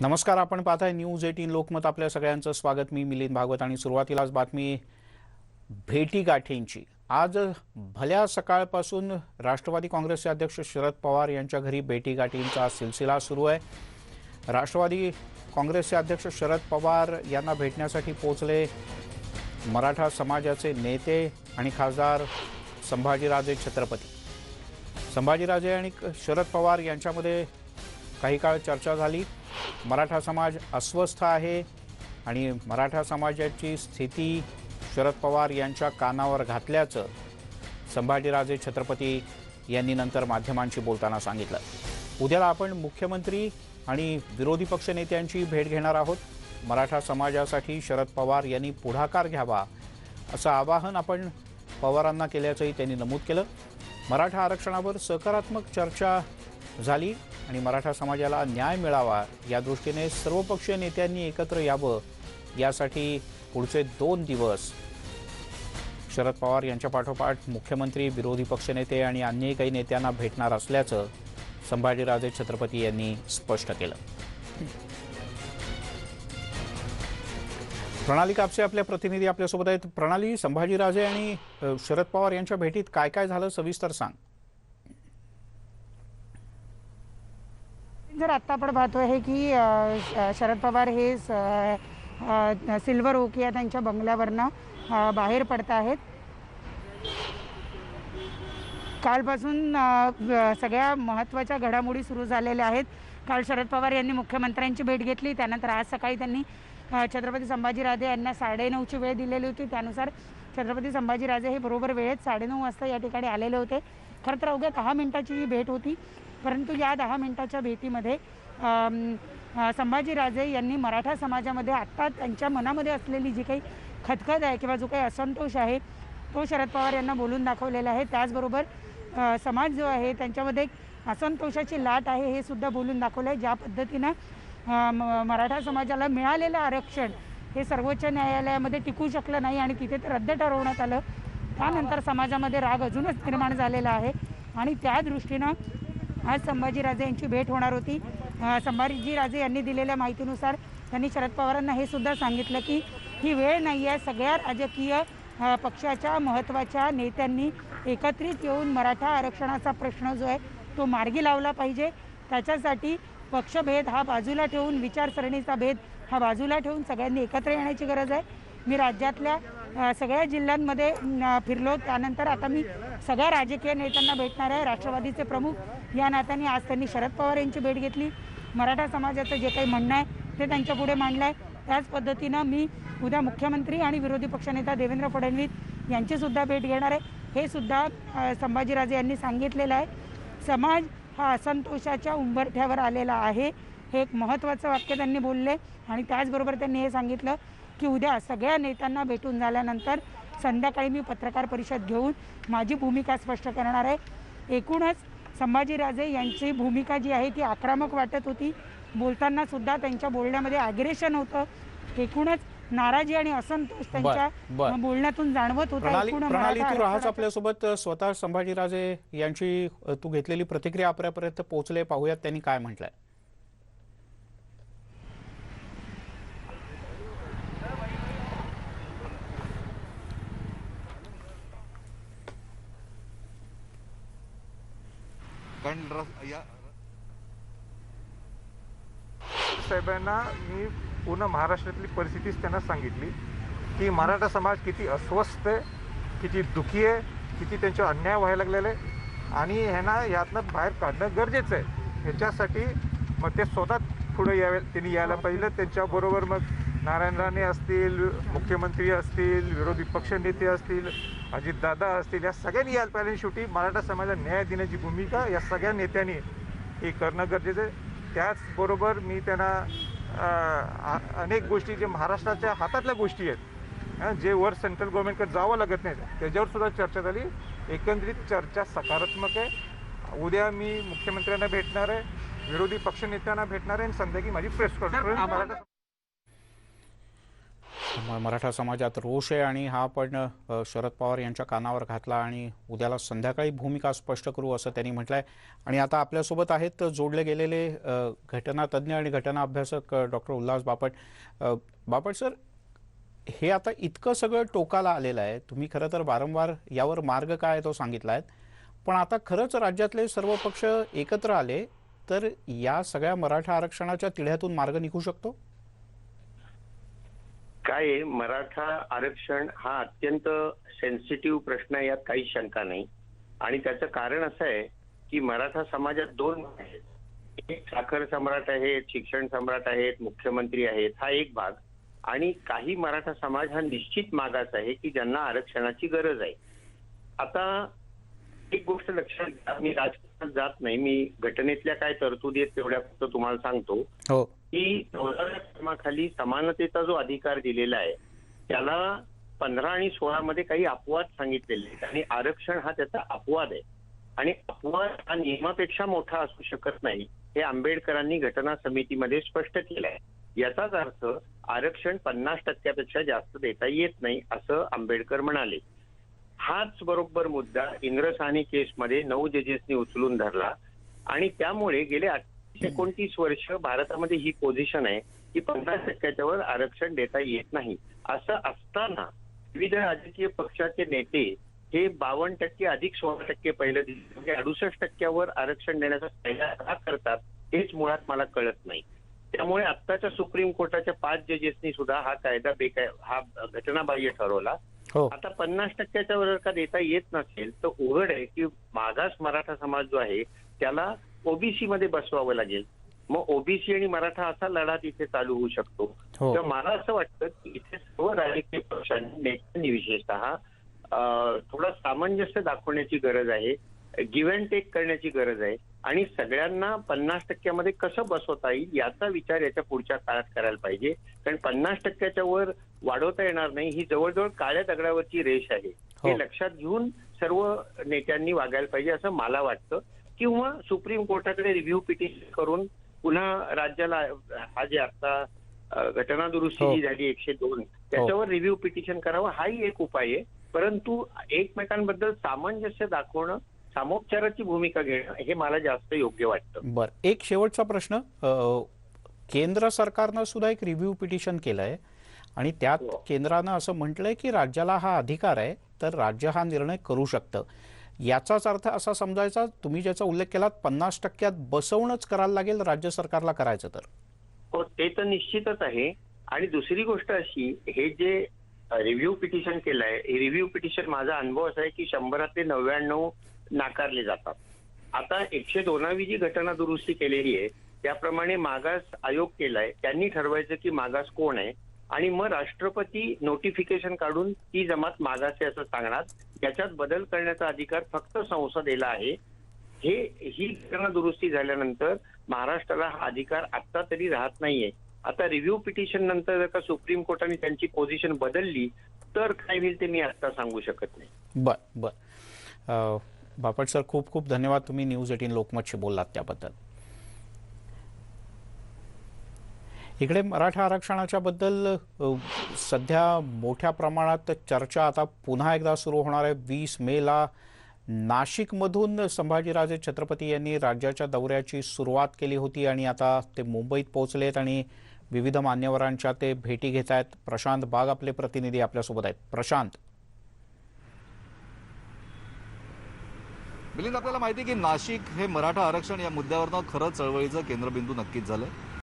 नमस्कार, आपण पाहताय न्यूज 18 लोकमत. आपल्या सगळ्यांचं स्वागत. मी मिलिंद भागवत आणि सुरुवातीलाच बातमी भेटीगाठींची. आज भल्या सकाळपासून राष्ट्रवादी काँग्रेसचे अध्यक्ष शरद पवार यांच्या घरी भेटीगाठींचा सिलसिला सुरू आहे. राष्ट्रवादी काँग्रेसचे अध्यक्ष शरद पवार यांना भेटण्यासाठी पोहोचले मराठा समाजाचे नेते आणि खासदार संभाजीराजे छत्रपती. संभाजीराजे आणि शरद पवार यांच्यामध्ये काही काळ चर्चा झाली. मराठा समाज अस्वस्थ आहे आणि मराठा समाजाची स्थिती शरद पवार यांच्या कानावर घातल्याचं संभाजीराजे छत्रपती यांनी नंतर माध्यमांशी बोलताना सांगितलं. उद्याला आपण मुख्यमंत्री आणि विरोधी पक्षनेत्यांची भेट घेणार आहोत. मराठा समाजासाठी शरद पवार यांनी पुढाकार घ्यावा असं आवाहन आपण पवारांना केल्याचंही त्यांनी नमूद केलं. मराठा आरक्षणावर सकारात्मक चर्चा झाली आणि मराठा समाजाला न्याय मिळावा या दृष्टीने सर्वपक्षीय नेत्यांनी एकत्र यावं यासाठी पुढचे 2 दिवस शरद पवार यांच्या पाठोपाठ मुख्यमंत्री, विरोधी पक्षनेते आणि अन्य काही नेत्यांना भेटणार असल्याचं संभाजीराजे छत्रपती यांनी स्पष्ट केलं. प्रणाली कापसे आपल्या प्रतिनिधी आपल्यासोबत आहेत. प्रणाली, संभाजीराजे आणि शरद पवार यांच्या भेटीत काय काय झालं सविस्तर सांग. जर आता आपण पाहतोय आहे की शरद पवार हे सिल्वर ओक या त्यांच्या बंगल्यावरनं बाहेर पडत आहेत. कालपासून सगळ्या महत्त्वाच्या घडामोडी सुरू झालेल्या आहेत. काल शरद पवार यांनी मुख्यमंत्र्यांची भेट घेतली. त्यानंतर आज सकाळी त्यांनी छत्रपती संभाजीराजे यांना 9:30ची वेळ दिलेली होती. त्यानुसार छत्रपती संभाजीराजे हे बरोबर वेळेत 9:30 वाजता या ठिकाणी आलेले होते. खरं तर अवघ्या 10 मिनिटाची ही भेट होती, परंतु या 10 मिनिटाच्या भेटीमध्ये संभाजीराजे यांनी मराठा समाजामध्ये आत्ता त्यांच्या मनामध्ये असलेली जी काही खदखद आहे किंवा जो काही असंतोष आहे तो शरद पवार यांना बोलून दाखवलेला आहे. त्याचबरोबर समाज जो आहे त्यांच्यामध्ये असंतोषाची लाट आहे हे सुद्धा बोलून दाखवलं आहे. ज्या पद्धतीनं मराठा समाजाला मिळालेलं आरक्षण हे सर्वोच्च न्यायालयामध्ये टिकू शकलं नाही आणि तिथे ते रद्द ठरवण्यात आलं. त्यानंतर समाजामध्ये राग अजूनच निर्माण झालेला आहे आणि त्या दृष्टीनं आज संभाजीराजे यांची भेट होणार होती. संभाजीराजे यांनी दिलेल्या माहितीनुसार त्यांनी शरद पवारांना हे सुद्धा सांगितलं की ही वेळ नाही आहे. सगळ्या राजकीय पक्षाच्या महत्त्वाच्या नेत्यांनी एकत्रित येऊन मराठा आरक्षणाचा प्रश्न जो आहे तो मार्गी लावला पाहिजे. त्याच्यासाठी पक्षभेद हा बाजूला ठेवून, विचारसरणीचा भेद हा बाजूला ठेवून सगळ्यांनी एकत्र येण्याची गरज आहे. मी राज्यातल्या सगळ्या जिल्ह्यांमध्ये फिरलो. त्यानंतर आता मी सगळ्या राजकीय नेत्यांना भेटणार आहे. राष्ट्रवादीचे प्रमुख या नात्याने आज त्यांनी शरद पवार यांची भेट घेतली. मराठा समाजाचं जे काही म्हणणं आहे ते त्यांच्यापुढे मांडलं आहे. त्याच पद्धतीनं मी उद्या मुख्यमंत्री आणि विरोधी पक्षनेता देवेंद्र फडणवीस यांचीसुद्धा भेट घेणार आहे. हे सुद्धा संभाजीराजे यांनी सांगितलेलं आहे. समाज हा असंतोषाच्या उंबरठ्यावर आलेला आहे, हे एक महत्त्वाचं वाक्य त्यांनी बोलले. आणि त्याचबरोबर त्यांनी हे सांगितलं की उद्या सगळ्या नेत्यांना भेटून झाल्यानंतर संध्याकाळी मी पत्रकार परिषद घेऊन माझी भूमिका स्पष्ट करणार आहे. एकूणच संभाजीराजे यांची भूमिका जी आहे ती आक्रमक वाटत होती. बोलताना सुद्धा त्यांच्या बोलण्यामध्ये ॲग्रेशन होतं. एकूणच नाराजी आणि असंतोष त्यांच्या बोलण्यातून जाणवत होता. प्रणाली, तू राहाच आपल्यासोबत. स्वतः संभाजीराजे यांची तू घेतलेली प्रतिक्रिया आपल्यापर्यंत पोहोचले, पाहूयात त्यांनी काय म्हटलंय. साहेबांना मी पूर्ण महाराष्ट्रातली परिस्थितीच त्यांना सांगितली की मराठा समाज किती अस्वस्थ आहे, किती दुःखी आहे, किती त्यांच्यावर अन्याय व्हायला लागलेला आहे आणि ह्यांना यातनं बाहेर काढणं गरजेचं आहे. ह्याच्यासाठी मग ते स्वतः पुढे यावे, त्यांनी यायला पाहिजे. त्यांच्याबरोबर मग नारायण राणे असतील, मुख्यमंत्री असतील, विरोधी पक्षनेते असतील, अजितदादा असतील, या सगळ्यांनी यायला पाहिजे. शेवटी मराठा समाजाला न्याय देण्याची भूमिका या सगळ्या नेत्यांनी हे करणं गरजेचं आहे. त्याचबरोबर मी त्यांना अनेक गोष्टी जे महाराष्ट्राच्या हातातल्या गोष्टी आहेत, जे वर सेंट्रल गव्हर्नमेंटकडे जावं लागत नाही, त्याच्यावर सुद्धा चर्चा झाली. एकंदरीत चर्चा सकारात्मक आहे. उद्या मी मुख्यमंत्र्यांना भेटणार आहे, विरोधी पक्षनेत्यांना भेटणार आहे आणि संध्याकाळी माझी प्रेस कॉन्फरन्स त्यामुळे मराठा समाजात रोष आहे आणि हा आपण शरद पवार यांच्या कानावर घातला आणि उद्याला संध्याकाळी भूमिका स्पष्ट करू असं त्यांनी म्हटलंय. आणि आता आपल्यासोबत आहेत जोडले गेलेले घटनातज्ञ आणि घटना अभ्यासक डॉक्टर उल्हास बापट. बापट सर, हे आता इतकं सगळं टोकाला आलेलं आहे, तुम्ही खरं तर वारंवार यावर मार्ग काय तो सांगितला आहे, पण आता खरंच राज्यातले सर्व पक्ष एकत्र आले तर या सगळ्या मराठा आरक्षणाच्या तिढ्यातून मार्ग निघू शकतो? काय आहे, मराठा आरक्षण हा अत्यंत सेन्सिटिव्ह प्रश्न आहे, यात काही शंका नाही. आणि त्याचं कारण असं आहे की मराठा समाजात दोन आहेत. एक साखर सम्राट आहेत, शिक्षण सम्राट आहेत, मुख्यमंत्री आहेत, हा एक भाग. आणि काही मराठा समाज हा निश्चित मागास आहे की ज्यांना आरक्षणाची गरज आहे. आता एक गोष्ट लक्षात घ्या, मी राजकारणात जात नाही, मी घटनेतल्या काय तरतुदी आहेत तेवढ्या फक्त तुम्हाला सांगतो हो. की 14व्या कलमाखाली समानतेचा जो अधिकार दिलेला आहे त्याला 15 आणि 16 मध्ये काही अपवाद सांगितलेले आहेत आणि आरक्षण हा त्याचा अपवाद आहे. आणि अपवाद हा नियमापेक्षा मोठा असू शकत नाही हे आंबेडकरांनी घटना समितीमध्ये स्पष्ट केलं आहे. याचाच अर्थ आरक्षण 50% जास्त देता येत नाही असं आंबेडकर म्हणाले. हाच बरोबर मुद्दा इंद्रसानी केसमध्ये 9 जजेसनी उचलून धरला आणि त्यामुळे गेले 29 वर्ष भारतामध्ये ही पोझिशन आहे की 50%च्या वर आरक्षण देता येत नाही. असं असताना विविध राजकीय पक्षाचे नेते हे 52% अधिक 16% पहिलं दिले, म्हणजे 68%वर आरक्षण देण्याचा फायदा का करतात हेच मुळात मला कळत नाही. त्यामुळे आत्ताच्या सुप्रीम कोर्टाच्या 5 जजेसनी सुद्धा हा कायदा हा घटनाबाह्य ठरवला. हो. आता 50%च्या वर का देता येत नसेल तर उघड आहे की मागास मराठा समाज जो आहे त्याला ओबीसी मध्ये बसवावं लागेल. मग ओबीसी आणि मराठा असा लढा तिथे चालू होऊ शकतो. हो. तर मला असं वाटतं की इथे सर्व राजकीय पक्षांनी, नेत्यांनी विशेषतः थोडं सामंजस्य दाखवण्याची गरज आहे, गिव्ह अँड टेक करण्याची गरज आहे आणि सगळ्यांना 50%मध्ये कसं बसवता येईल याचा विचार याच्या पुढच्या काळात करायला पाहिजे. कारण 50%च्या वर वाढवता येणार नाही, ही जवळजवळ काळ्या दगडावरची रेष आहे. हे लक्षात घेऊन सर्व नेत्यांनी वागायला पाहिजे असं मला वाटतं. किंवा सुप्रीम कोर्टाकडे रिव्ह्यू पिटिशन करून पुन्हा राज्याला हा जे आता घटना दुरुस्ती जी झाली 102 त्याच्यावर रिव्ह्यू पिटिशन करावं, हाही एक उपाय आहे. परंतु एकमेकांबद्दल सामंजस्य दाखवणं, सामोपचाराची भूमिका घेणं हे मला जास्त योग्य वाटतं. बरं, एक शेवटचा प्रश्न. केंद्र सरकारनं सुद्धा एक रिव्ह्यू पिटिशन केलंय आणि त्यात केंद्रानं असं म्हटलंय की राज्याला हा अधिकार आहे तर राज्य हा निर्णय करू शकतं. याचाच अर्थ असा समजायचा, तुम्ही ज्याचा उल्लेख केलात 50%त बसवणंच करायला लागेल राज्य सरकारला करायचं तर? हो, ते तर निश्चितच आहे. आणि दुसरी गोष्ट अशी, हे जे रिव्ह्यू पिटिशन केलंय, हे रिव्ह्यू पिटिशन माझा अनुभव असा आहे की 100 99 नाकारले जातात. आता 102वी जी घटना दुरुस्ती केलेली आहे त्याप्रमाणे मागास आयोग केलाय, त्यांनी ठरवायचं की मागास कोण आहे आणि मग राष्ट्रपती नोटिफिकेशन काढून ती जमात मागास आहे असं सांगणार. याच्यात बदल करण्याचा अधिकार फक्त संसदेला आहे. ही घटना दुरुस्ती झाल्यानंतर महाराष्ट्राला हा अधिकार आता तरी राहत नाहीये. आता रिव्ह्यू पिटिशन नंतर जर का सुप्रीम कोर्टाने त्यांची पोझिशन बदलली तर काय होईल ते मी आता सांगू शकत नाही. बर. बापट सर, खूप खूप धन्यवाद, तुम्ही न्यूज 18 लोकमतशी बोललात त्याबद्दल. इकडे मराठा आरक्षणाच्या बद्दल सध्या मोठ्या प्रमाणात चर्चा आता पुन्हा एकदा सुरू होणार आहे. 20 मेला नाशिकमधून संभाजीराजे छत्रपती यांनी राज्याच्या दौऱ्याची सुरुवात केली होती आणि आता ते मुंबईत पोहोचलेत आणि विविध मान्यवरांच्या ते भेटी घेत आहेत. प्रशांत बाग आपले प्रतिनिधी आपल्यासोबत आहेत. प्रशांत. मिलिंद, आपल्याला माहिती आहे की नाशिक हे मराठा आरक्षण या मुद्द्यावरनं खरं चळवळीचं केंद्रबिंदू नक्कीच झालं.